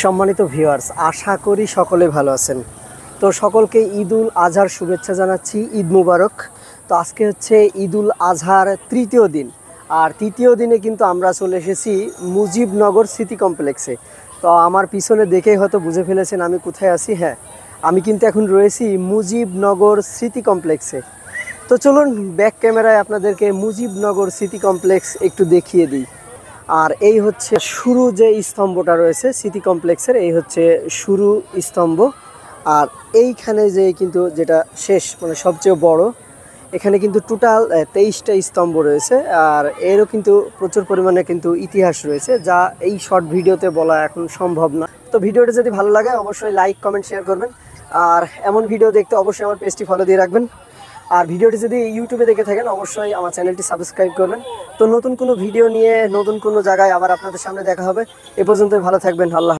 সম্মানিত ভিউয়ার্স, আশা করি সকলে ভালো আছেন। তো সকলকে ঈদুল আজহার শুভেচ্ছা জানাচ্ছি, ঈদ মুবারক। তো আজকে হচ্ছে ঈদুল আজহার তৃতীয় দিন, আর তৃতীয় দিনে কিন্তু আমরা চলে এসেছি মুজিবনগর সিটি কমপ্লেক্সে। তো আমার পিছনে দেখেই হয়তো বুঝে ফেলেছেন আমি কোথায় আছি। হ্যাঁ, আমি কিন্তু এখন রয়েছি মুজিবনগর সিটি কমপ্লেক্সে। তো চলুন ব্যাক ক্যামেরায় আপনাদেরকে মুজিবনগর সিটি কমপ্লেক্স একটু দেখিয়ে দিই। আর এই হচ্ছে শুরু যে স্তম্ভটা রয়েছে সিটি কমপ্লেক্সের, এই হচ্ছে শুরু স্তম্ভ। আর এইখানে যে কিন্তু যেটা শেষ মানে সবচেয়ে বড়, এখানে কিন্তু টোটাল 23টা স্তম্ভ রয়েছে। আর এরও কিন্তু প্রচুর পরিমাণে কিন্তু ইতিহাস রয়েছে, যা এই শর্ট ভিডিওতে বলা এখন সম্ভব না। তো ভিডিওটা যদি ভালো লাগে অবশ্যই লাইক, কমেন্ট, শেয়ার করবেন। আর এমন ভিডিও দেখতে অবশ্যই আমার পেজটি ফলো দিয়ে রাখবেন। আর ভিডিওটি যদি ইউটিউবে দেখে থাকেন অবশ্যই আমার চ্যানেলটি সাবস্ক্রাইব করবেন। তো নতুন কোনো ভিডিও নিয়ে নতুন কোনো জায়গায় আবার আপনাদের সামনে দেখা হবে। এ পর্যন্ত ভালো থাকবেন। আল্লাহ।